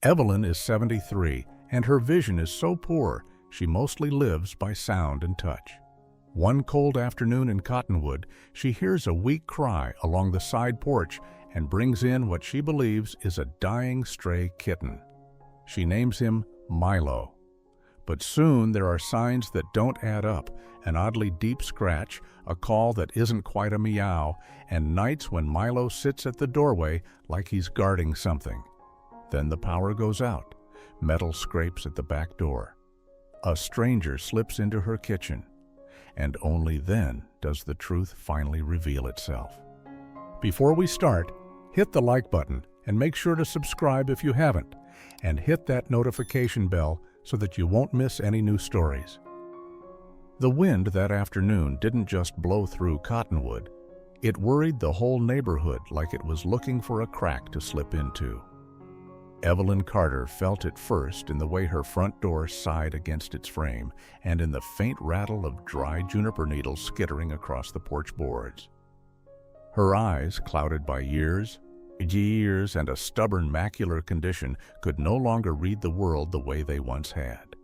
Evelyn is 73, and her vision is so poor she mostly lives by sound and touch. One cold afternoon in Cottonwood, she hears a weak cry along the side porch and brings in what she believes is a dying stray kitten. She names him Milo. But soon there are signs that don't add up: an oddly deep scratch, a call that isn't quite a meow, and nights when Milo sits at the doorway like he's guarding something. Then the power goes out. Metal scrapes at the back door. A stranger slips into her kitchen. And only then does the truth finally reveal itself. Before we start, hit the like button and make sure to subscribe if you haven't, and hit that notification bell so that you won't miss any new stories. The wind that afternoon didn't just blow through Cottonwood. It worried the whole neighborhood like it was looking for a crack to slip into. Evelyn Carter felt it first in the way her front door sighed against its frame and in the faint rattle of dry juniper needles skittering across the porch boards. Her eyes, clouded by years and a stubborn macular condition, could no longer read the world the way they once had.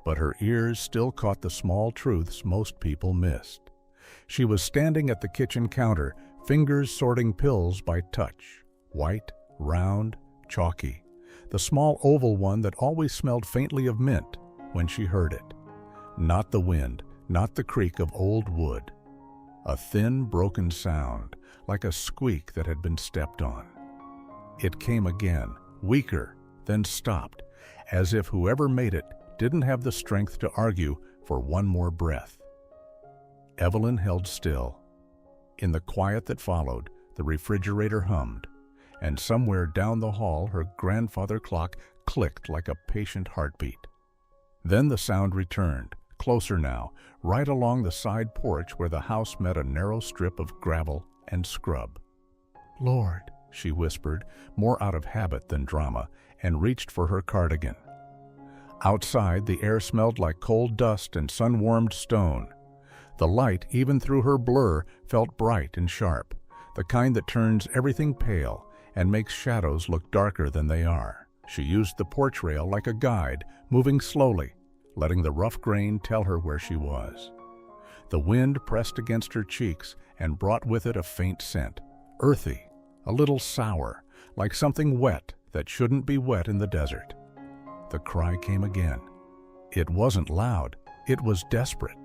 But her ears still caught the small truths most people missed. She was standing at the kitchen counter, fingers sorting pills by touch, white, round, chalky, the small oval one that always smelled faintly of mint when she heard it. Not the wind, not the creak of old wood. A thin, broken sound, like a squeak that had been stepped on. It came again, weaker, then stopped, as if whoever made it didn't have the strength to argue for one more breath. Evelyn held still. In the quiet that followed, the refrigerator hummed, and somewhere down the hall her grandfather clock clicked like a patient heartbeat. Then the sound returned, closer now, right along the side porch where the house met a narrow strip of gravel and scrub. "Lord," she whispered, more out of habit than drama, and reached for her cardigan. Outside, the air smelled like cold dust and sun-warmed stone. The light, even through her blur, felt bright and sharp, the kind that turns everything pale and makes shadows look darker than they are. She used the porch rail like a guide, moving slowly, letting the rough grain tell her where she was. The wind pressed against her cheeks and brought with it a faint scent, earthy, a little sour, like something wet that shouldn't be wet in the desert. The cry came again. It wasn't loud, it was desperate.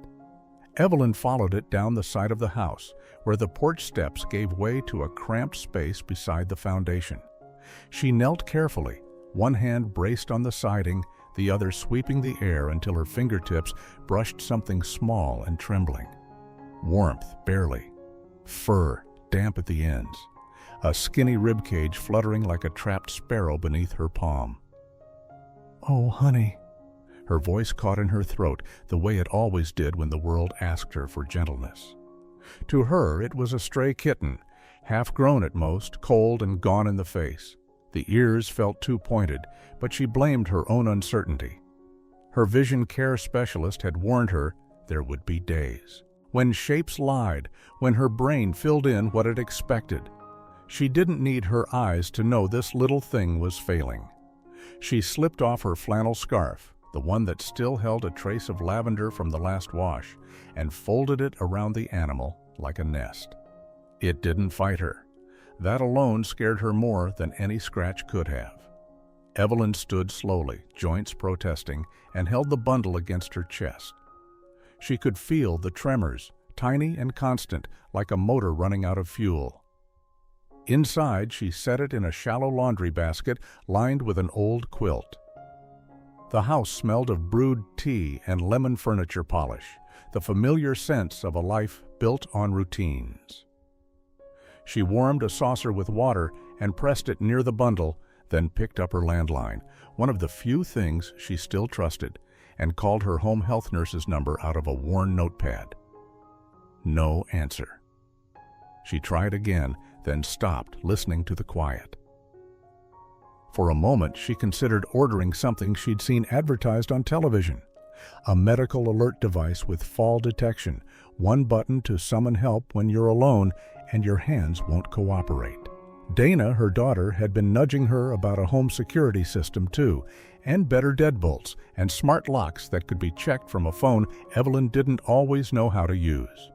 Evelyn followed it down the side of the house, where the porch steps gave way to a cramped space beside the foundation. She knelt carefully, one hand braced on the siding, the other sweeping the air until her fingertips brushed something small and trembling. Warmth, barely. Fur, damp at the ends. A skinny ribcage fluttering like a trapped sparrow beneath her palm. "Oh, honey." Her voice caught in her throat the way it always did when the world asked her for gentleness. To her, it was a stray kitten, half-grown at most, cold and gone in the face. The ears felt too pointed, but she blamed her own uncertainty. Her vision care specialist had warned her there would be days when shapes lied, when her brain filled in what it expected. She didn't need her eyes to know this little thing was failing. She slipped off her flannel scarf, the one that still held a trace of lavender from the last wash, and folded it around the animal like a nest. It didn't fight her. That alone scared her more than any scratch could have. Evelyn stood slowly, joints protesting, and held the bundle against her chest. She could feel the tremors, tiny and constant, like a motor running out of fuel. Inside, she set it in a shallow laundry basket lined with an old quilt. The house smelled of brewed tea and lemon furniture polish, the familiar sense of a life built on routines. She warmed a saucer with water and pressed it near the bundle, then picked up her landline, one of the few things she still trusted, and called her home health nurse's number out of a worn notepad. No answer. She tried again, then stopped, listening to the quiet. For a moment, she considered ordering something she'd seen advertised on television. A medical alert device with fall detection, one button to summon help when you're alone and your hands won't cooperate. Dana, her daughter, had been nudging her about a home security system too, and better deadbolts and smart locks that could be checked from a phone Evelyn didn't always know how to use.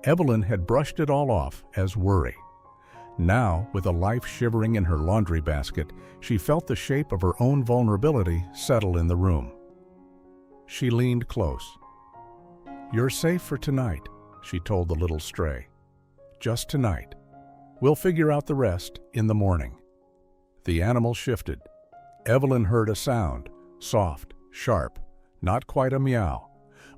Evelyn had brushed it all off as worry. Now, with a life shivering in her laundry basket, she felt the shape of her own vulnerability settle in the room. She leaned close. "You're safe for tonight," she told the little stray. "Just tonight. We'll figure out the rest in the morning." The animal shifted. Evelyn heard a sound, soft, sharp, not quite a meow,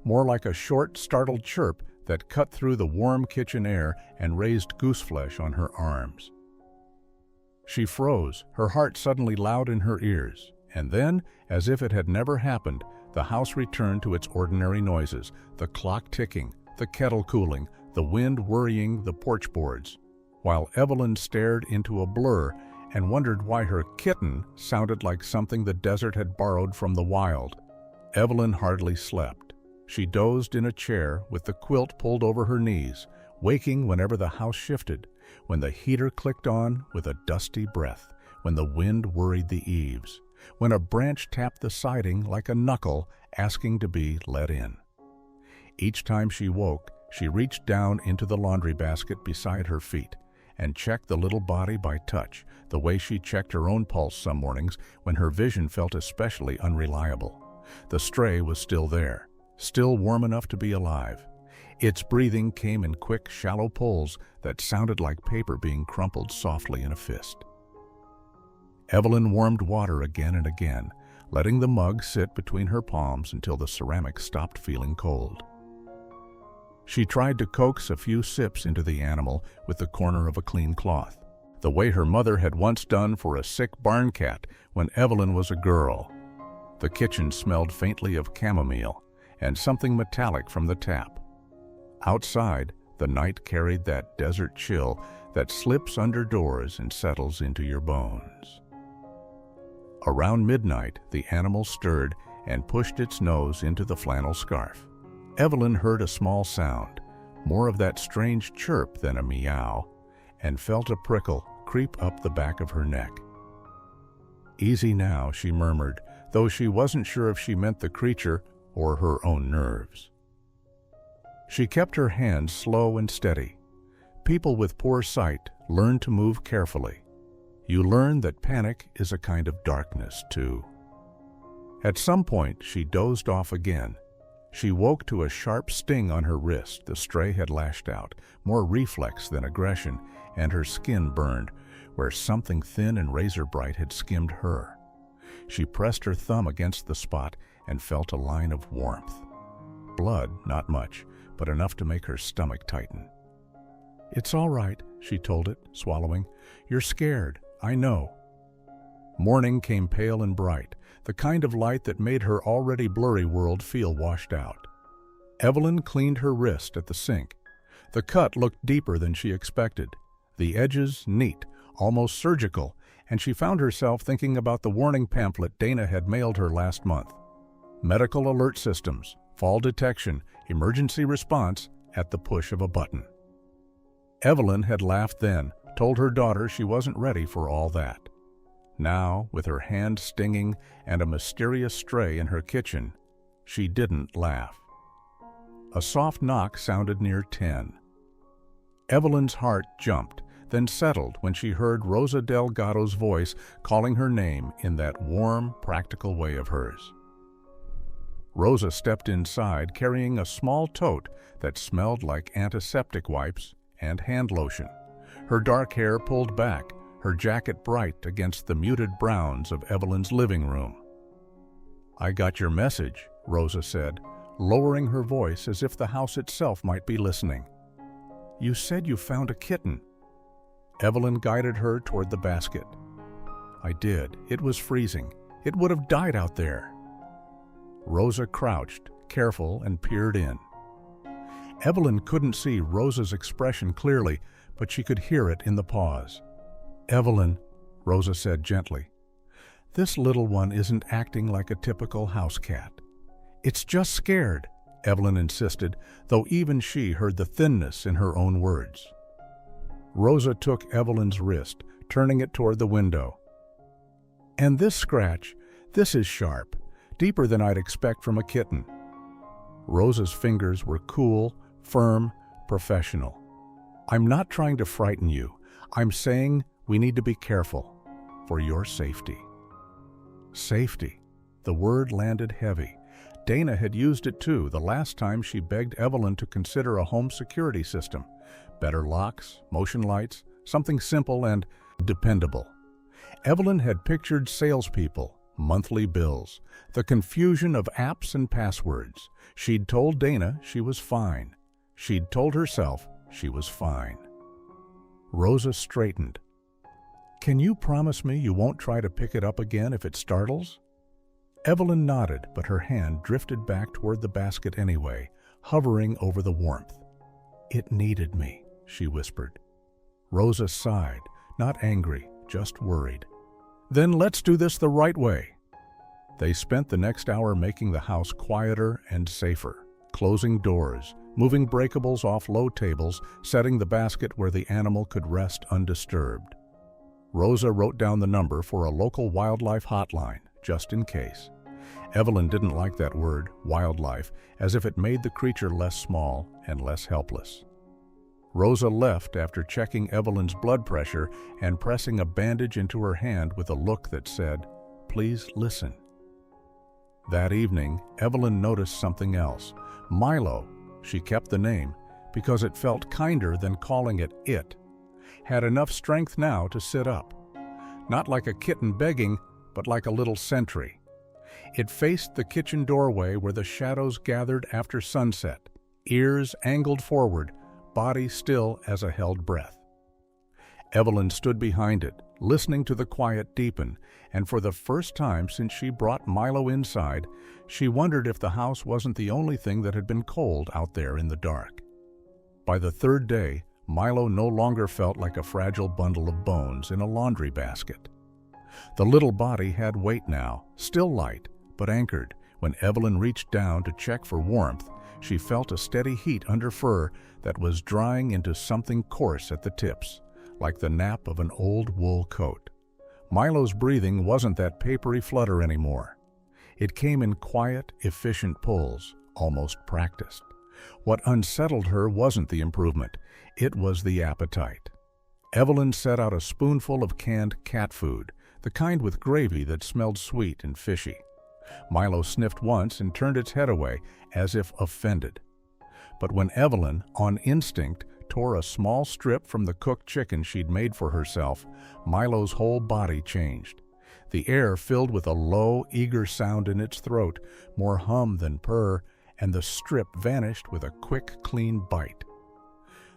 more like a short, startled chirp that cut through the warm kitchen air and raised gooseflesh on her arms. She froze, her heart suddenly loud in her ears, and then, as if it had never happened, the house returned to its ordinary noises, the clock ticking, the kettle cooling, the wind worrying the porch boards, while Evelyn stared into a blur and wondered why her kitten sounded like something the desert had borrowed from the wild. Evelyn hardly slept. She dozed in a chair with the quilt pulled over her knees, waking whenever the house shifted, when the heater clicked on with a dusty breath, when the wind worried the eaves, when a branch tapped the siding like a knuckle asking to be let in. Each time she woke, she reached down into the laundry basket beside her feet and checked the little body by touch, the way she checked her own pulse some mornings when her vision felt especially unreliable. The stray was still there, still warm enough to be alive. Its breathing came in quick, shallow pulls that sounded like paper being crumpled softly in a fist. Evelyn warmed water again and again, letting the mug sit between her palms until the ceramic stopped feeling cold. She tried to coax a few sips into the animal with the corner of a clean cloth, the way her mother had once done for a sick barn cat when Evelyn was a girl. The kitchen smelled faintly of chamomile and something metallic from the tap. Outside, the night carried that desert chill that slips under doors and settles into your bones. Around midnight, the animal stirred and pushed its nose into the flannel scarf. Evelyn heard a small sound, more of that strange chirp than a meow, and felt a prickle creep up the back of her neck. "Easy now," she murmured, though she wasn't sure if she meant the creature or her own nerves. She kept her hands slow and steady. People with poor sight learn to move carefully. You learn that panic is a kind of darkness, too. At some point, she dozed off again. She woke to a sharp sting on her wrist. The stray had lashed out, more reflex than aggression, and her skin burned, where something thin and razor-bright had skimmed her. She pressed her thumb against the spot and felt a line of warmth. Blood, not much, but enough to make her stomach tighten. "It's all right," she told it, swallowing. "You're scared, I know." Morning came pale and bright, the kind of light that made her already blurry world feel washed out. Evelyn cleaned her wrist at the sink. The cut looked deeper than she expected, the edges neat, almost surgical, and she found herself thinking about the warning pamphlet Dana had mailed her last month. Medical alert systems, fall detection, emergency response at the push of a button. Evelyn had laughed then, told her daughter she wasn't ready for all that. Now, with her hand stinging and a mysterious stray in her kitchen, she didn't laugh. A soft knock sounded near 10. Evelyn's heart jumped, then settled when she heard Rosa Delgado's voice calling her name in that warm, practical way of hers. Rosa stepped inside carrying a small tote that smelled like antiseptic wipes and hand lotion, her dark hair pulled back, her jacket bright against the muted browns of Evelyn's living room. "I got your message," Rosa said, lowering her voice as if the house itself might be listening. "You said you found a kitten." Evelyn guided her toward the basket. "I did. It was freezing. It would have died out there." Rosa crouched, careful, and peered in. Evelyn couldn't see Rosa's expression clearly, but she could hear it in the pause. "Evelyn," Rosa said gently, "this little one isn't acting like a typical house cat. It's just scared," Evelyn insisted, though even she heard the thinness in her own words. Rosa took Evelyn's wrist, turning it toward the window. "And this scratch, this is sharp, deeper than I'd expect from a kitten." Rosa's fingers were cool, firm, professional. "I'm not trying to frighten you. I'm saying we need to be careful, for your safety." Safety. The word landed heavy. Dana had used it too the last time she begged Evelyn to consider a home security system. Better locks, motion lights, something simple and dependable. Evelyn had pictured salespeople, monthly bills, the confusion of apps and passwords. She'd told Dana she was fine. She'd told herself she was fine. Rosa straightened. "Can you promise me you won't try to pick it up again if it startles?" Evelyn nodded, but her hand drifted back toward the basket anyway, hovering over the warmth. "It needed me," she whispered. Rosa sighed, not angry, just worried. "Then let's do this the right way." They spent the next hour making the house quieter and safer, closing doors, moving breakables off low tables, setting the basket where the animal could rest undisturbed. Rosa wrote down the number for a local wildlife hotline, just in case. Evelyn didn't like that word, wildlife, as if it made the creature less small and less helpless. Rosa left after checking Evelyn's blood pressure and pressing a bandage into her hand with a look that said, "Please listen." That evening, Evelyn noticed something else. Milo, she kept the name, because it felt kinder than calling it, had enough strength now to sit up. Not like a kitten begging, but like a little sentry. It faced the kitchen doorway where the shadows gathered after sunset, ears angled forward, body still as a held breath. Evelyn stood behind it, listening to the quiet deepen, and for the first time since she brought Milo inside, she wondered if the house wasn't the only thing that had been cold out there in the dark. By the third day, Milo no longer felt like a fragile bundle of bones in a laundry basket. The little body had weight now, still light, but anchored. When Evelyn reached down to check for warmth, she felt a steady heat under fur that was drying into something coarse at the tips, like the nap of an old wool coat. Milo's breathing wasn't that papery flutter anymore. It came in quiet, efficient pulls, almost practiced. What unsettled her wasn't the improvement, it was the appetite. Evelyn set out a spoonful of canned cat food, the kind with gravy that smelled sweet and fishy. Milo sniffed once and turned its head away, as if offended. But when Evelyn, on instinct, tore a small strip from the cooked chicken she'd made for herself, Milo's whole body changed. The air filled with a low, eager sound in its throat, more hum than purr, and the strip vanished with a quick, clean bite.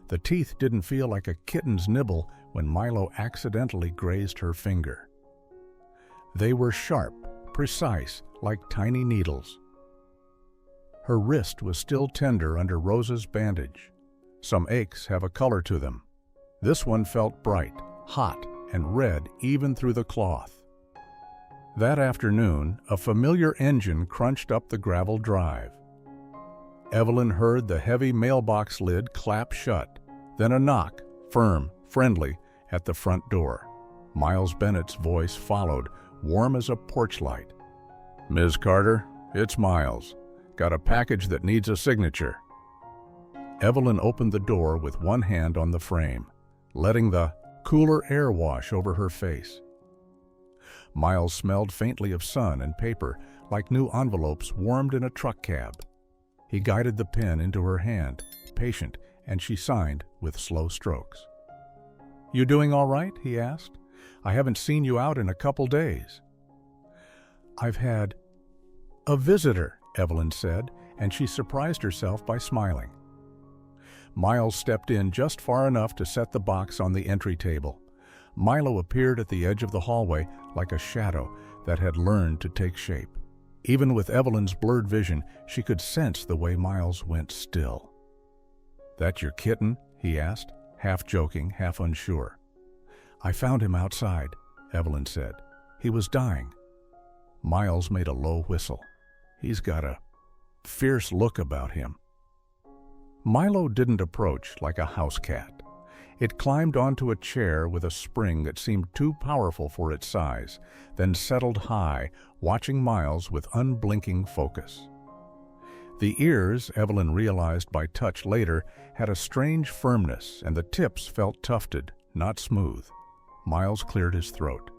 The teeth didn't feel like a kitten's nibble when Milo accidentally grazed her finger. They were sharp, precise, like tiny needles. Her wrist was still tender under Rosa's bandage. Some aches have a color to them. This one felt bright, hot, and red even through the cloth. That afternoon, a familiar engine crunched up the gravel drive. Evelyn heard the heavy mailbox lid clap shut, then a knock, firm, friendly, at the front door. Miles Bennett's voice followed, warm as a porch light. "Ms. Carter, it's Miles. Got a package that needs a signature." Evelyn opened the door with one hand on the frame, letting the cooler air wash over her face. Miles smelled faintly of sun and paper, like new envelopes warmed in a truck cab. He guided the pen into her hand, patient, and she signed with slow strokes. "You doing all right?" he asked. "I haven't seen you out in a couple days." "I've had a visitor," Evelyn said, and she surprised herself by smiling. Miles stepped in just far enough to set the box on the entry table. Milo appeared at the edge of the hallway like a shadow that had learned to take shape. Even with Evelyn's blurred vision, she could sense the way Miles went still. "That your kitten?" he asked, half joking, half unsure. "I found him outside," Evelyn said. "He was dying." Miles made a low whistle. "He's got a fierce look about him." Milo didn't approach like a house cat. It climbed onto a chair with a spring that seemed too powerful for its size, then settled high, watching Miles with unblinking focus. The ears, Evelyn realized by touch later, had a strange firmness, and the tips felt tufted, not smooth. Miles cleared his throat.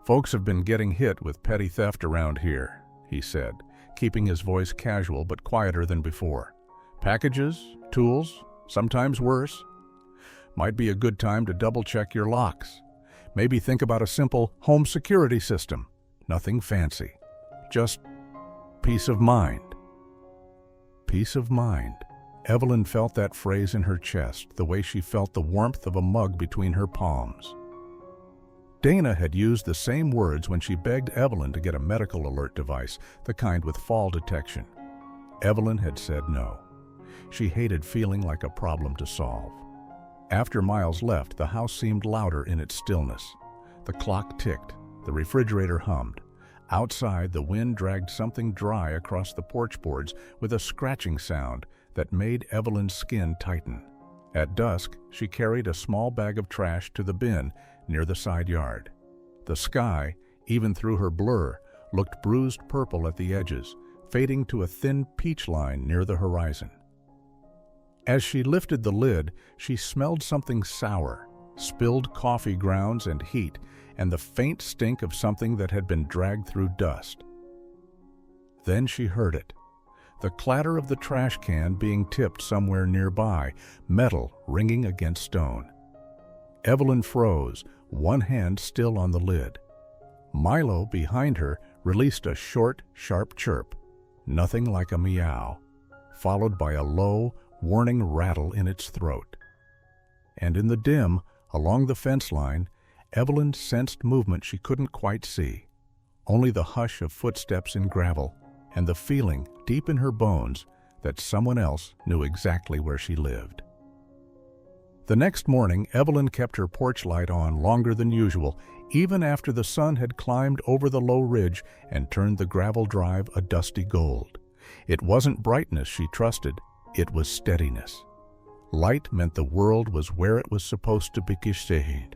"Folks have been getting hit with petty theft around here," he said, keeping his voice casual but quieter than before. "Packages, tools, sometimes worse. Might be a good time to double-check your locks. Maybe think about a simple home security system. Nothing fancy. Just peace of mind." Peace of mind. Evelyn felt that phrase in her chest, the way she felt the warmth of a mug between her palms. Dana had used the same words when she begged Evelyn to get a medical alert device, the kind with fall detection. Evelyn had said no. She hated feeling like a problem to solve. After Miles left, the house seemed louder in its stillness. The clock ticked, the refrigerator hummed. Outside, the wind dragged something dry across the porch boards with a scratching sound that made Evelyn's skin tighten. At dusk, she carried a small bag of trash to the bin near the side yard. The sky, even through her blur, looked bruised purple at the edges, fading to a thin peach line near the horizon. As she lifted the lid, she smelled something sour, spilled coffee grounds and heat, and the faint stink of something that had been dragged through dust. Then she heard it. The clatter of the trash can being tipped somewhere nearby, metal ringing against stone. Evelyn froze, one hand still on the lid. Milo, behind her, released a short, sharp chirp, nothing like a meow, followed by a low, warning rattle in its throat. And in the dim, along the fence line, Evelyn sensed movement she couldn't quite see, only the hush of footsteps in gravel and the feeling deep in her bones that someone else knew exactly where she lived. The next morning, Evelyn kept her porch light on longer than usual, even after the sun had climbed over the low ridge and turned the gravel drive a dusty gold. It wasn't brightness she trusted, it was steadiness. Light meant the world was where it was supposed to be gesehen.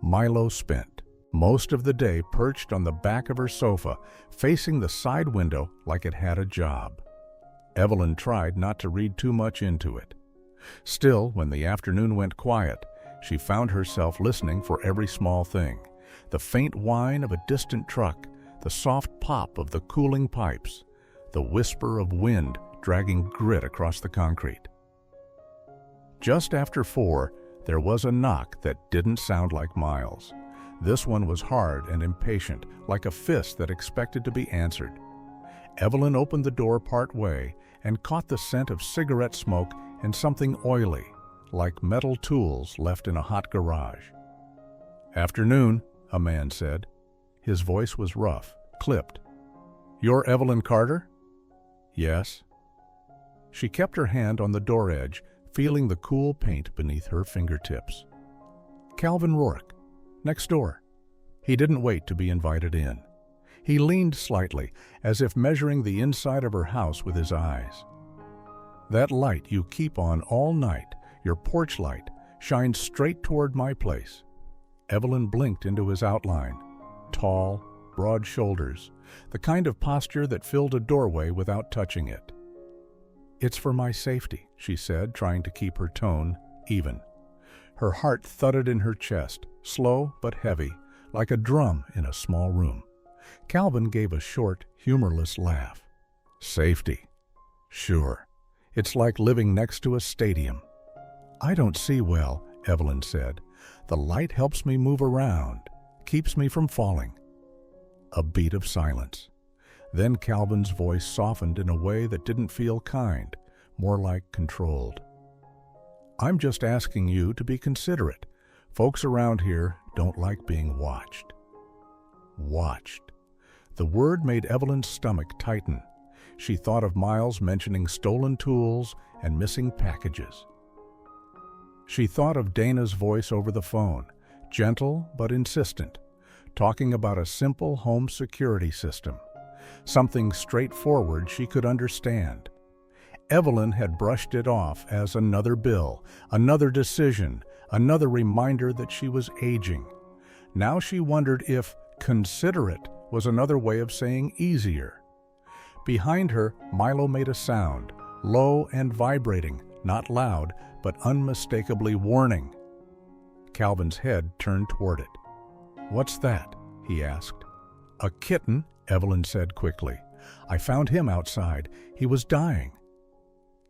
Milo spent most of the day perched on the back of her sofa, facing the side window like it had a job. Evelyn tried not to read too much into it. Still, when the afternoon went quiet, she found herself listening for every small thing: the faint whine of a distant truck, the soft pop of the cooling pipes, the whisper of wind dragging grit across the concrete. Just after 4, there was a knock that didn't sound like Miles. This one was hard and impatient, like a fist that expected to be answered. Evelyn opened the door part way and caught the scent of cigarette smoke and something oily, like metal tools left in a hot garage. "Afternoon," a man said. His voice was rough, clipped. "You're Evelyn Carter?" "Yes." She kept her hand on the door edge, feeling the cool paint beneath her fingertips. "Calvin Rourke, next door." He didn't wait to be invited in. He leaned slightly, as if measuring the inside of her house with his eyes. "That light you keep on all night, your porch light, shines straight toward my place." Evelyn blinked into his outline. Tall, broad shoulders, the kind of posture that filled a doorway without touching it. "It's for my safety," she said, trying to keep her tone even. Her heart thudded in her chest, slow but heavy, like a drum in a small room. Calvin gave a short, humorless laugh. "Safety? Sure. It's like living next to a stadium." "I don't see well," Evelyn said. "The light helps me move around, keeps me from falling." A beat of silence. Then Calvin's voice softened in a way that didn't feel kind, more like controlled. "I'm just asking you to be considerate. Folks around here don't like being watched." Watched. The word made Evelyn's stomach tighten. She thought of Miles mentioning stolen tools and missing packages. She thought of Dana's voice over the phone, gentle but insistent, talking about a simple home security system, something straightforward she could understand. Evelyn had brushed it off as another bill, another decision, another reminder that she was aging. Now she wondered if considerate was another way of saying easier. Behind her, Milo made a sound, low and vibrating, not loud, but unmistakably warning. Calvin's head turned toward it. "What's that?" he asked. "A kitten," Evelyn said quickly. "I found him outside. He was dying."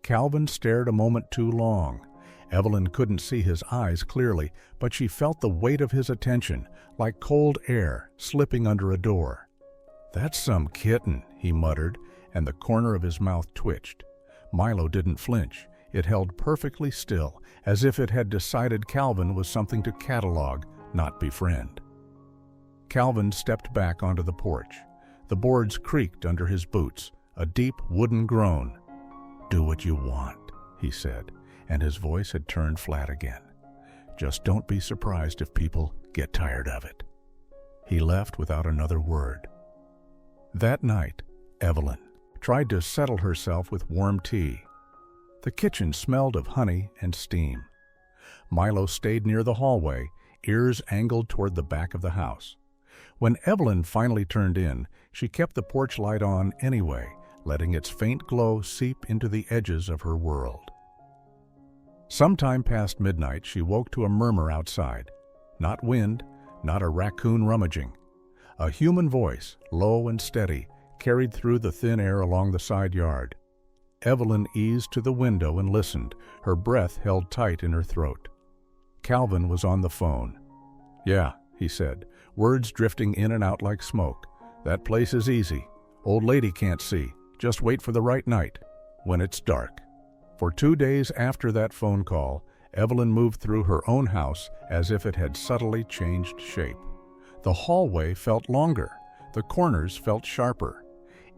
Calvin stared a moment too long. Evelyn couldn't see his eyes clearly, but she felt the weight of his attention, like cold air slipping under a door. "That's some kitten," he muttered, and the corner of his mouth twitched. Milo didn't flinch. It held perfectly still, as if it had decided Calvin was something to catalog, not befriend. Calvin stepped back onto the porch. The boards creaked under his boots, a deep wooden groan. "Do what you want," he said, and his voice had turned flat again. "Just don't be surprised if people get tired of it." He left without another word. That night, Evelyn tried to settle herself with warm tea. The kitchen smelled of honey and steam. Milo stayed near the hallway, ears angled toward the back of the house. When Evelyn finally turned in, she kept the porch light on anyway, letting its faint glow seep into the edges of her world. Sometime past midnight, she woke to a murmur outside. Not wind, not a raccoon rummaging. A human voice, low and steady, carried through the thin air along the side yard. Evelyn eased to the window and listened, her breath held tight in her throat. Calvin was on the phone. "Yeah," he said, words drifting in and out like smoke. "That place is easy. Old lady can't see. Just wait for the right night, when it's dark." For 2 days after that phone call, Evelyn moved through her own house as if it had subtly changed shape. The hallway felt longer. The corners felt sharper.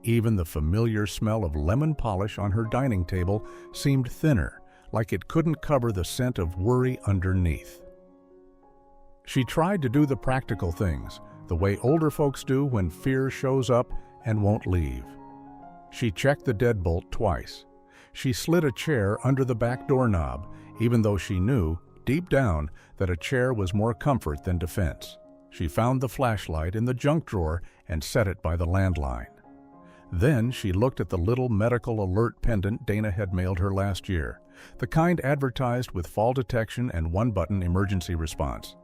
Even the familiar smell of lemon polish on her dining table seemed thinner, like it couldn't cover the scent of worry underneath. She tried to do the practical things, the way older folks do when fear shows up and won't leave. She checked the deadbolt twice. She slid a chair under the back doorknob, even though she knew, deep down, that a chair was more comfort than defense. She found the flashlight in the junk drawer and set it by the landline. Then she looked at the little medical alert pendant Dana had mailed her last year, the kind advertised with fall detection and one-button emergency response.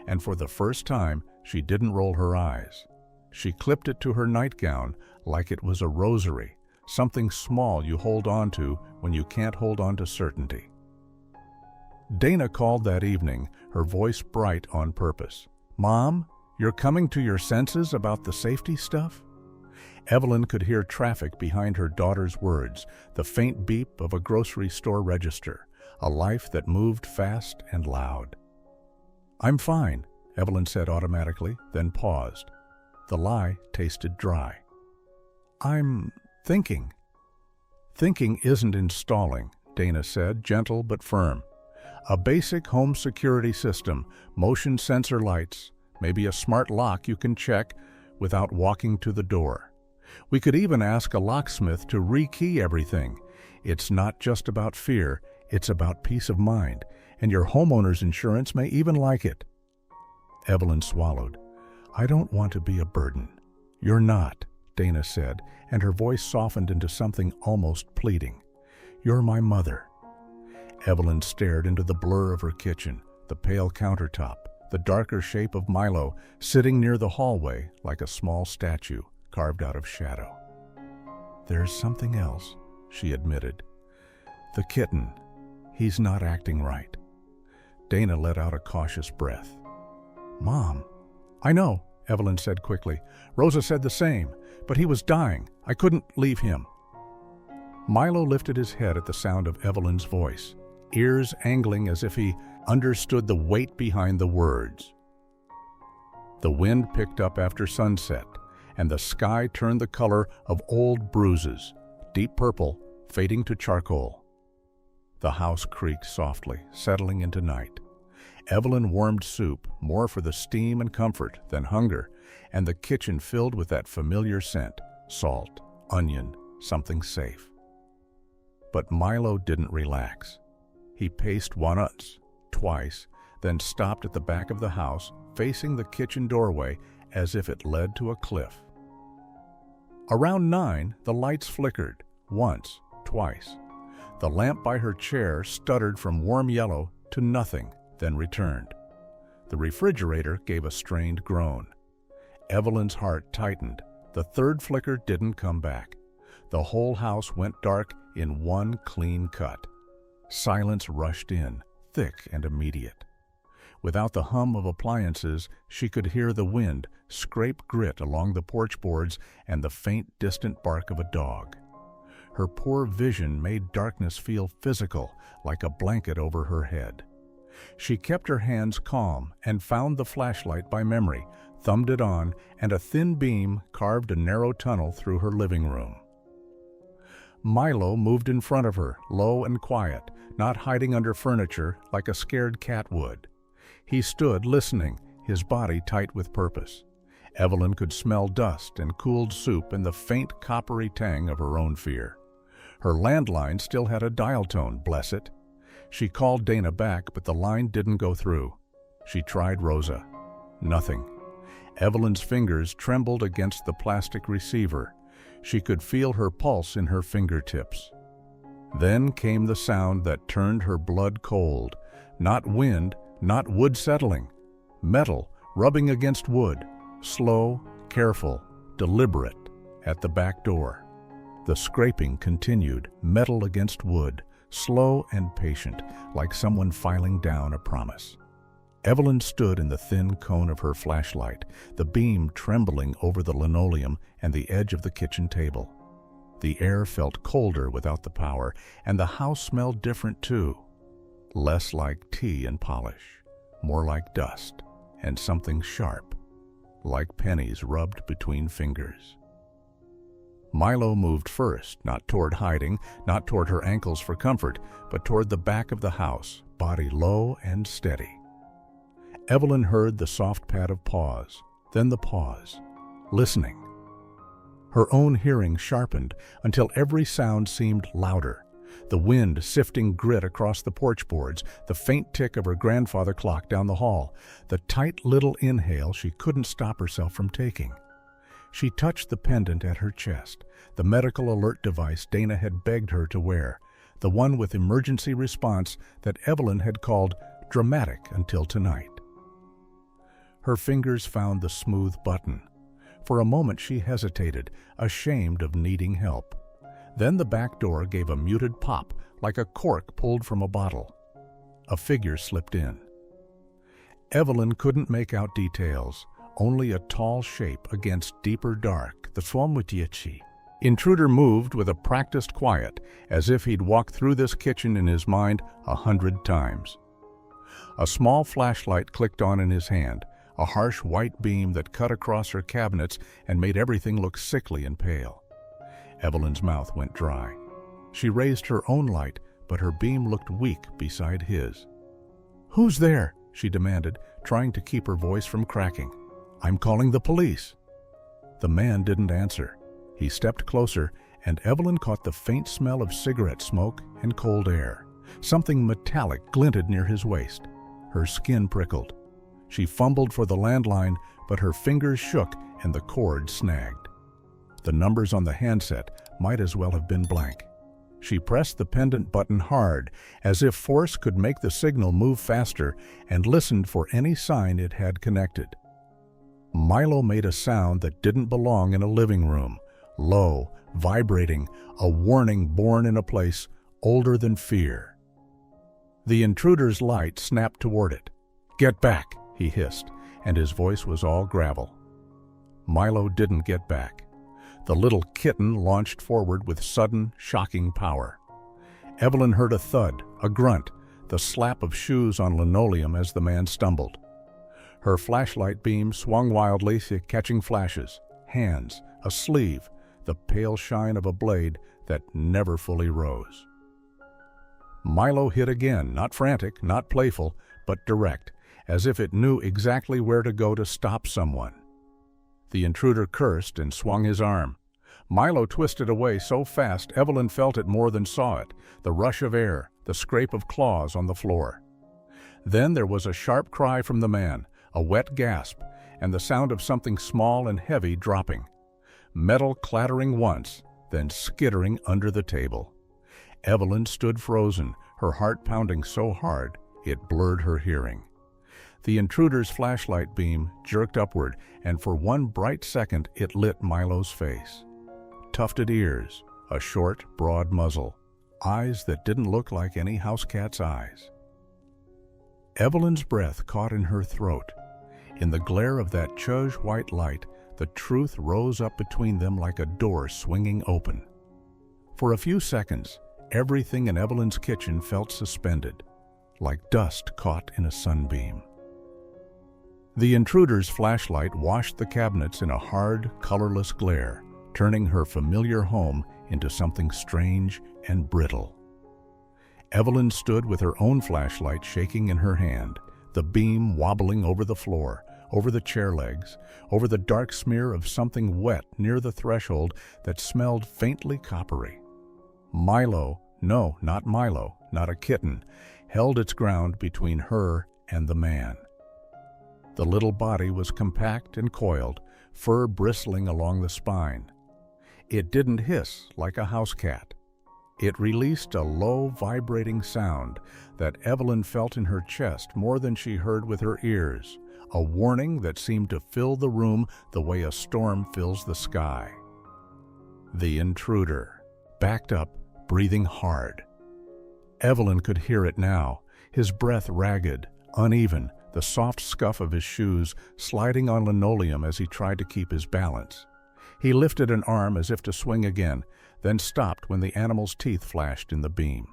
And for the first time, she didn't roll her eyes. She clipped it to her nightgown like it was a rosary, something small you hold on to when you can't hold on to certainty. Dana called that evening, her voice bright on purpose. "Mom, you're coming to your senses about the safety stuff?" Evelyn could hear traffic behind her daughter's words, the faint beep of a grocery store register, a life that moved fast and loud. "I'm fine," Evelyn said automatically, then paused. The lie tasted dry. "I'm thinking." "Thinking isn't installing," Dana said, gentle but firm. "A basic home security system, motion sensor lights, maybe a smart lock you can check without walking to the door. We could even ask a locksmith to rekey everything. It's not just about fear, it's about peace of mind, and your homeowner's insurance may even like it." Evelyn swallowed. "I don't want to be a burden." "You're not," Dana said, and her voice softened into something almost pleading. "You're my mother." Evelyn stared into the blur of her kitchen, the pale countertop, the darker shape of Milo sitting near the hallway like a small statue carved out of shadow. "There's something else," she admitted. "The kitten. He's not acting right." Dana let out a cautious breath. "Mom." "I know," Evelyn said quickly. "Rosa said the same, but he was dying. I couldn't leave him." Milo lifted his head at the sound of Evelyn's voice, ears angling as if he understood the weight behind the words. The wind picked up after sunset, and the sky turned the color of old bruises, deep purple, fading to charcoal. The house creaked softly, settling into night. Evelyn warmed soup, more for the steam and comfort than hunger, and the kitchen filled with that familiar scent, salt, onion, something safe. But Milo didn't relax. He paced once, twice, then stopped at the back of the house, facing the kitchen doorway as if it led to a cliff. Around 9, the lights flickered, once, twice. The lamp by her chair stuttered from warm yellow to nothing, then returned. The refrigerator gave a strained groan. Evelyn's heart tightened. The third flicker didn't come back. The whole house went dark in one clean cut. Silence rushed in, thick and immediate. Without the hum of appliances, she could hear the wind scrape grit along the porch boards and the faint, distant bark of a dog. Her poor vision made darkness feel physical, like a blanket over her head. She kept her hands calm and found the flashlight by memory, thumbed it on, and a thin beam carved a narrow tunnel through her living room. Milo moved in front of her, low and quiet, not hiding under furniture like a scared cat would. He stood listening, his body tight with purpose. Evelyn could smell dust and cooled soup and the faint coppery tang of her own fear. Her landline still had a dial tone, bless it. She called Dana back, but the line didn't go through. She tried Rosa. Nothing. Evelyn's fingers trembled against the plastic receiver. She could feel her pulse in her fingertips. Then came the sound that turned her blood cold. Not wind, not wood settling. Metal rubbing against wood. Slow, careful, deliberate, at the back door. The scraping continued, metal against wood, slow and patient, like someone filing down a promise. Evelyn stood in the thin cone of her flashlight, the beam trembling over the linoleum and the edge of the kitchen table. The air felt colder without the power, and the house smelled different too. Less like tea and polish, more like dust, and something sharp, like pennies rubbed between fingers. Milo moved first, not toward hiding, not toward her ankles for comfort, but toward the back of the house, body low and steady. Evelyn heard the soft pad of paws, then the pause, listening. Her own hearing sharpened until every sound seemed louder. The wind sifting grit across the porch boards, the faint tick of her grandfather clock down the hall, the tight little inhale she couldn't stop herself from taking. She touched the pendant at her chest, the medical alert device Dana had begged her to wear, the one with emergency response that Evelyn had called dramatic until tonight. Her fingers found the smooth button. For a moment she hesitated, ashamed of needing help. Then the back door gave a muted pop, like a cork pulled from a bottle. A figure slipped in. Evelyn couldn't make out details, only a tall shape against deeper dark, the Fuamutiachi. Intruder moved with a practiced quiet, as if he'd walked through this kitchen in his mind 100 times. A small flashlight clicked on in his hand, a harsh white beam that cut across her cabinets and made everything look sickly and pale. Evelyn's mouth went dry. She raised her own light, but her beam looked weak beside his. "Who's there?" she demanded, trying to keep her voice from cracking. "I'm calling the police." The man didn't answer. He stepped closer, and Evelyn caught the faint smell of cigarette smoke and cold air. Something metallic glinted near his waist. Her skin prickled. She fumbled for the landline, but her fingers shook and the cord snagged. The numbers on the handset might as well have been blank. She pressed the pendant button hard, as if force could make the signal move faster, and listened for any sign it had connected. Milo made a sound that didn't belong in a living room, low, vibrating, a warning born in a place older than fear. The intruder's light snapped toward it. "Get back," he hissed, and his voice was all gravel. Milo didn't get back. The little kitten launched forward with sudden, shocking power. Evelyn heard a thud, a grunt, the slap of shoes on linoleum as the man stumbled. Her flashlight beam swung wildly, catching flashes, hands, a sleeve, the pale shine of a blade that never fully rose. Milo hit again, not frantic, not playful, but direct, as if it knew exactly where to go to stop someone. The intruder cursed and swung his arm. Milo twisted away so fast Evelyn felt it more than saw it, the rush of air, the scrape of claws on the floor. Then there was a sharp cry from the man, a wet gasp, and the sound of something small and heavy dropping. Metal clattering once, then skittering under the table. Evelyn stood frozen, her heart pounding so hard it blurred her hearing. The intruder's flashlight beam jerked upward, and for one bright second it lit Milo's face. Tufted ears, a short, broad muzzle, eyes that didn't look like any house cat's eyes. Evelyn's breath caught in her throat. In the glare of that chuge-white light, the truth rose up between them like a door swinging open. For a few seconds, everything in Evelyn's kitchen felt suspended, like dust caught in a sunbeam. The intruder's flashlight washed the cabinets in a hard, colorless glare, turning her familiar home into something strange and brittle. Evelyn stood with her own flashlight shaking in her hand, the beam wobbling over the floor, over the chair legs, over the dark smear of something wet near the threshold that smelled faintly coppery. Milo, no, not Milo, not a kitten, held its ground between her and the man. The little body was compact and coiled, fur bristling along the spine. It didn't hiss like a house cat. It released a low, vibrating sound that Evelyn felt in her chest more than she heard with her ears, a warning that seemed to fill the room the way a storm fills the sky. The intruder backed up, breathing hard. Evelyn could hear it now, his breath ragged, uneven, the soft scuff of his shoes sliding on linoleum as he tried to keep his balance. He lifted an arm as if to swing again, then stopped when the animal's teeth flashed in the beam.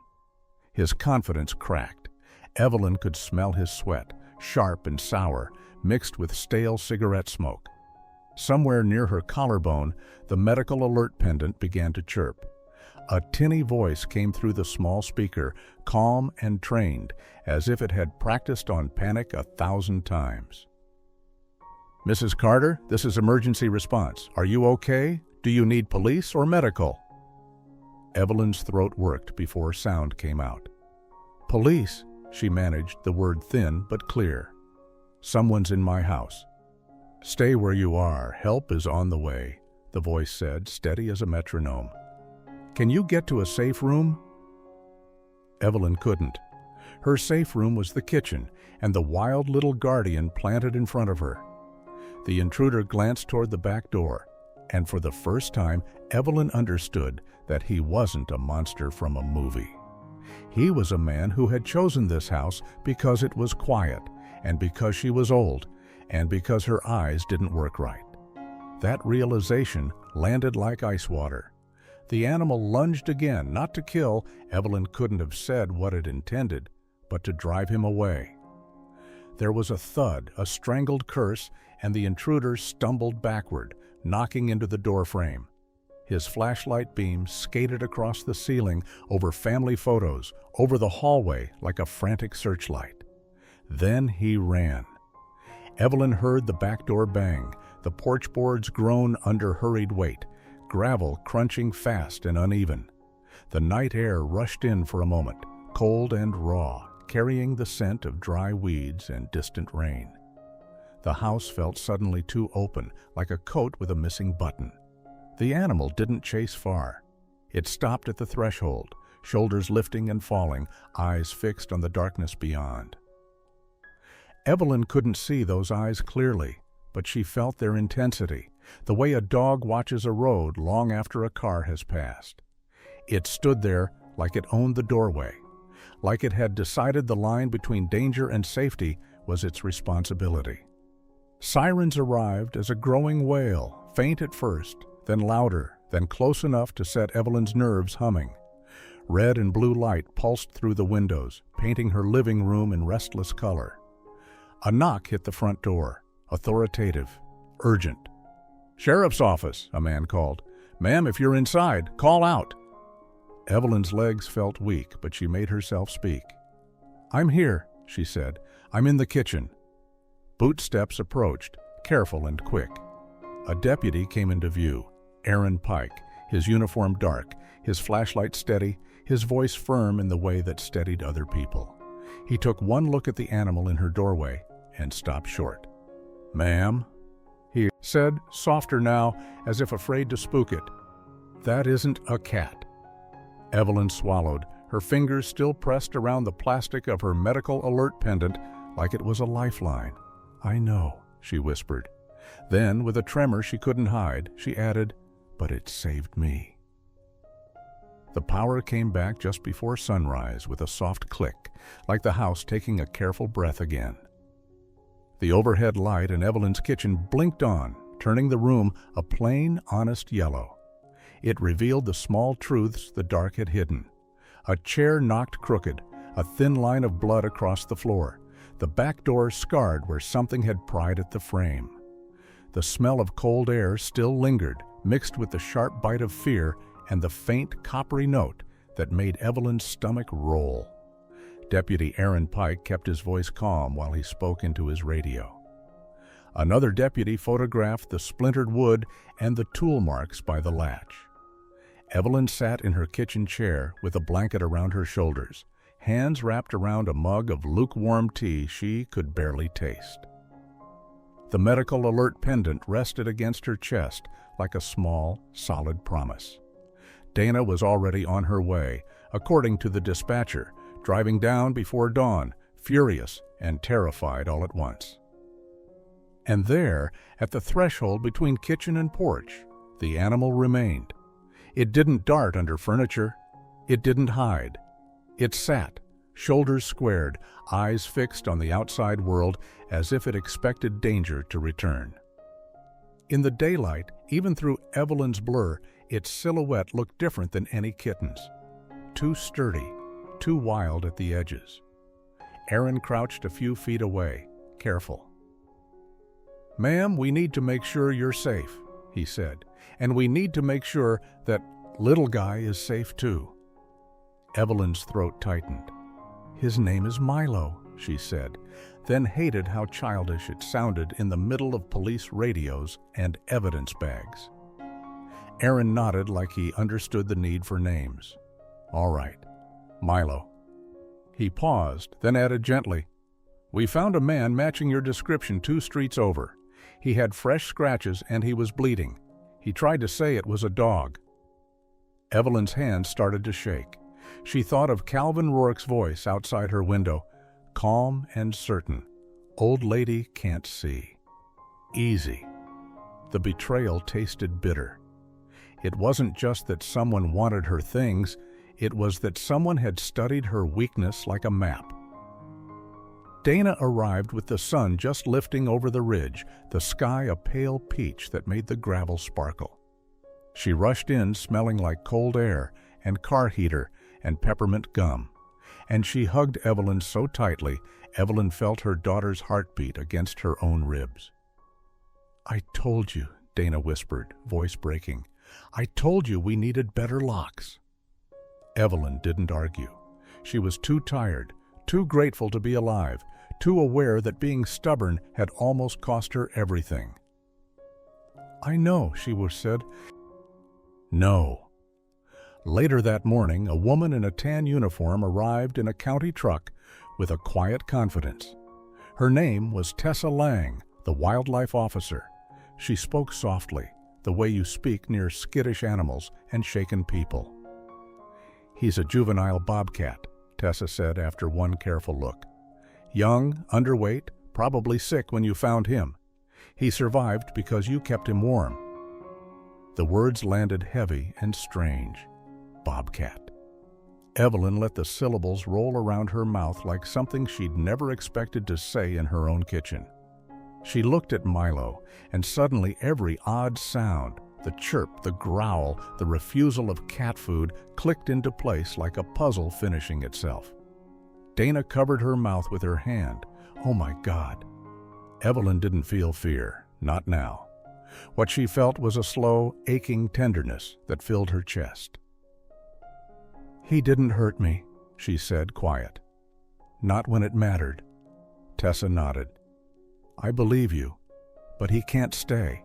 His confidence cracked. Evelyn could smell his sweat, sharp and sour, mixed with stale cigarette smoke. Somewhere near her collarbone, the medical alert pendant began to chirp. A tinny voice came through the small speaker, calm and trained, as if it had practiced on panic 1,000 times. "Mrs. Carter, this is emergency response. Are you okay? Do you need police or medical?" Evelyn's throat worked before sound came out. "Police," she managed, the word thin but clear. "Someone's in my house." "Stay where you are. Help is on the way," the voice said, steady as a metronome. "Can you get to a safe room?" Evelyn couldn't. Her safe room was the kitchen, and the wild little guardian planted in front of her. The intruder glanced toward the back door, and for the first time, Evelyn understood that he wasn't a monster from a movie. He was a man who had chosen this house because it was quiet, and because she was old, and because her eyes didn't work right. That realization landed like ice water. The animal lunged again, not to kill, Evelyn couldn't have said what it intended, but to drive him away. There was a thud, a strangled curse, and the intruder stumbled backward, knocking into the doorframe. His flashlight beam skated across the ceiling, over family photos, over the hallway like a frantic searchlight. Then he ran. Evelyn heard the back door bang, the porch boards groan under hurried weight, gravel crunching fast and uneven. The night air rushed in for a moment, cold and raw, carrying the scent of dry weeds and distant rain. The house felt suddenly too open, like a coat with a missing button. The animal didn't chase far. It stopped at the threshold, shoulders lifting and falling, eyes fixed on the darkness beyond. Evelyn couldn't see those eyes clearly, but she felt their intensity, the way a dog watches a road long after a car has passed. It stood there like it owned the doorway, like it had decided the line between danger and safety was its responsibility. Sirens arrived as a growing wail, faint at first, then louder, then close enough to set Evelyn's nerves humming. Red and blue light pulsed through the windows, painting her living room in restless color. A knock hit the front door, authoritative, urgent. "Sheriff's office," a man called. "Ma'am, if you're inside, call out." Evelyn's legs felt weak, but she made herself speak. "I'm here," she said. "I'm in the kitchen." Boot steps approached, careful and quick. A deputy came into view, Aaron Pike, his uniform dark, his flashlight steady, his voice firm in the way that steadied other people. He took one look at the animal in her doorway and stopped short. "Ma'am," he said, softer now, as if afraid to spook it. "That isn't a cat." Evelyn swallowed, her fingers still pressed around the plastic of her medical alert pendant like it was a lifeline. "I know," she whispered. Then, with a tremor she couldn't hide, she added, "But it saved me." The power came back just before sunrise with a soft click, like the house taking a careful breath again. The overhead light in Evelyn's kitchen blinked on, turning the room a plain, honest yellow. It revealed the small truths the dark had hidden. A chair knocked crooked, a thin line of blood across the floor, the back door scarred where something had pried at the frame. The smell of cold air still lingered, mixed with the sharp bite of fear and the faint coppery note that made Evelyn's stomach roll. Deputy Aaron Pike kept his voice calm while he spoke into his radio. Another deputy photographed the splintered wood and the tool marks by the latch. Evelyn sat in her kitchen chair with a blanket around her shoulders, hands wrapped around a mug of lukewarm tea she could barely taste. The medical alert pendant rested against her chest like a small, solid promise. Dana was already on her way, according to the dispatcher, driving down before dawn, furious and terrified all at once. And there, at the threshold between kitchen and porch, the animal remained. It didn't dart under furniture. It didn't hide. It sat, shoulders squared, eyes fixed on the outside world as if it expected danger to return. In the daylight, even through Evelyn's blur, its silhouette looked different than any kitten's. Too sturdy, too wild at the edges. Aaron crouched a few feet away, careful. "Ma'am, we need to make sure you're safe," he said, "and we need to make sure that little guy is safe too." Evelyn's throat tightened. "His name is Milo," she said, then hated how childish it sounded in the middle of police radios and evidence bags. Aaron nodded like he understood the need for names. "All right, Milo." He paused, then added gently, "We found a man matching your description 2 streets over. He had fresh scratches and he was bleeding. He tried to say it was a dog." Evelyn's hand started to shake. She thought of Calvin Rourke's voice outside her window, calm and certain. "Old lady can't see. Easy." The betrayal tasted bitter. It wasn't just that someone wanted her things, it was that someone had studied her weakness like a map. Dana arrived with the sun just lifting over the ridge, the sky a pale peach that made the gravel sparkle. She rushed in smelling like cold air and car heater and peppermint gum, and she hugged Evelyn so tightly Evelyn felt her daughter's heartbeat against her own ribs. "I told you," Dana whispered, voice breaking. "I told you we needed better locks." Evelyn didn't argue. She was too tired, too grateful to be alive, too aware that being stubborn had almost cost her everything. "I know," she said. "No." Later that morning, a woman in a tan uniform arrived in a county truck with a quiet confidence. Her name was Tessa Lang, the wildlife officer. She spoke softly, the way you speak near skittish animals and shaken people. "He's a juvenile bobcat," Tessa said after one careful look. "Young, underweight, probably sick when you found him. He survived because you kept him warm." The words landed heavy and strange. Bobcat. Evelyn let the syllables roll around her mouth like something she'd never expected to say in her own kitchen. She looked at Milo, and suddenly every odd sound, the chirp, the growl, the refusal of cat food, clicked into place like a puzzle finishing itself. Dana covered her mouth with her hand. Oh my God. Evelyn didn't feel fear, not now. What she felt was a slow, aching tenderness that filled her chest. "He didn't hurt me," she said, quiet. "Not when it mattered." Tessa nodded. "I believe you, but he can't stay.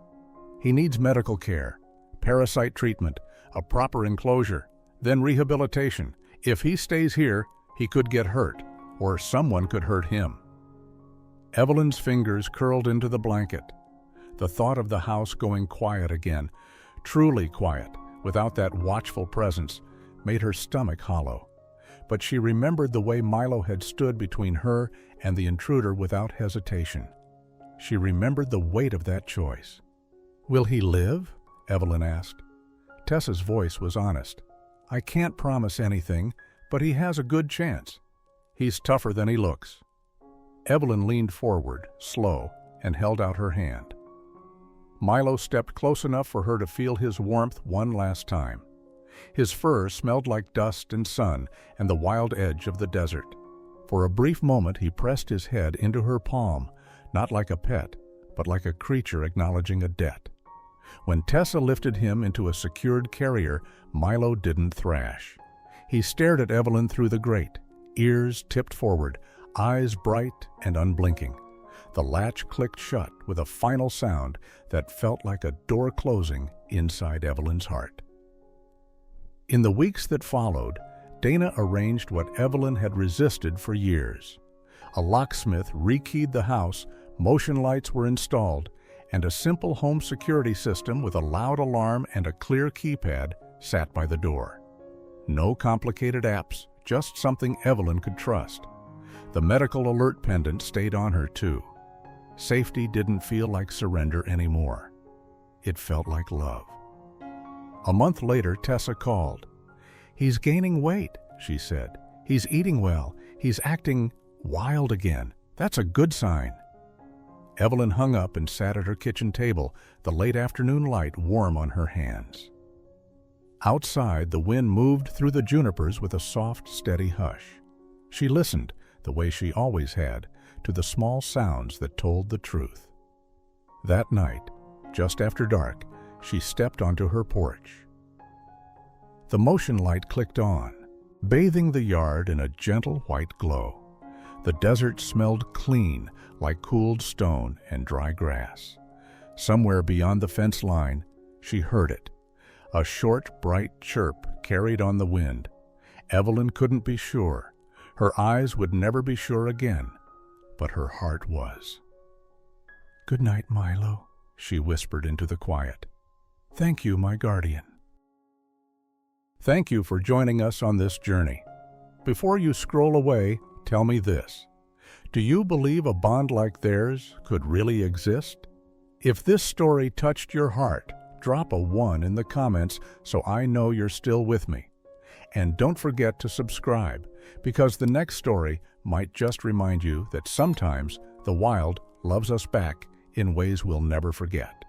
He needs medical care, parasite treatment, a proper enclosure, then rehabilitation. If he stays here, he could get hurt, or someone could hurt him. Evelyn's fingers curled into the blanket. The thought of the house going quiet again, truly quiet, without that watchful presence, made her stomach hollow. But she remembered the way Milo had stood between her and the intruder without hesitation. She remembered the weight of that choice. "Will he live?" Evelyn asked. Tessa's voice was honest. "I can't promise anything, but he has a good chance. He's tougher than he looks." Evelyn leaned forward, slow, and held out her hand. Milo stepped close enough for her to feel his warmth one last time. His fur smelled like dust and sun and the wild edge of the desert. For a brief moment he pressed his head into her palm, not like a pet, but like a creature acknowledging a debt. When Tessa lifted him into a secured carrier, Milo didn't thrash. He stared at Evelyn through the grate, ears tipped forward, eyes bright and unblinking. The latch clicked shut with a final sound that felt like a door closing inside Evelyn's heart. In the weeks that followed, Dana arranged what Evelyn had resisted for years. A locksmith rekeyed the house, motion lights were installed, and a simple home security system with a loud alarm and a clear keypad sat by the door. No complicated apps, just something Evelyn could trust. The medical alert pendant stayed on her too. Safety didn't feel like surrender anymore. It felt like love. A month later, Tessa called. "He's gaining weight," she said. "He's eating well. He's acting wild again. That's a good sign." Evelyn hung up and sat at her kitchen table, the late afternoon light warm on her hands. Outside, the wind moved through the junipers with a soft, steady hush. She listened, the way she always had, to the small sounds that told the truth. That night, just after dark, she stepped onto her porch. The motion light clicked on, bathing the yard in a gentle white glow. The desert smelled clean, like cooled stone and dry grass. Somewhere beyond the fence line, she heard it. A short, bright chirp carried on the wind. Evelyn couldn't be sure. Her eyes would never be sure again, but her heart was. "Good night, Milo," she whispered into the quiet. "Thank you, my guardian." Thank you for joining us on this journey. Before you scroll away, tell me this. Do you believe a bond like theirs could really exist? If this story touched your heart, drop a 1 in the comments so I know you're still with me. And don't forget to subscribe, because the next story might just remind you that sometimes the wild loves us back in ways we'll never forget.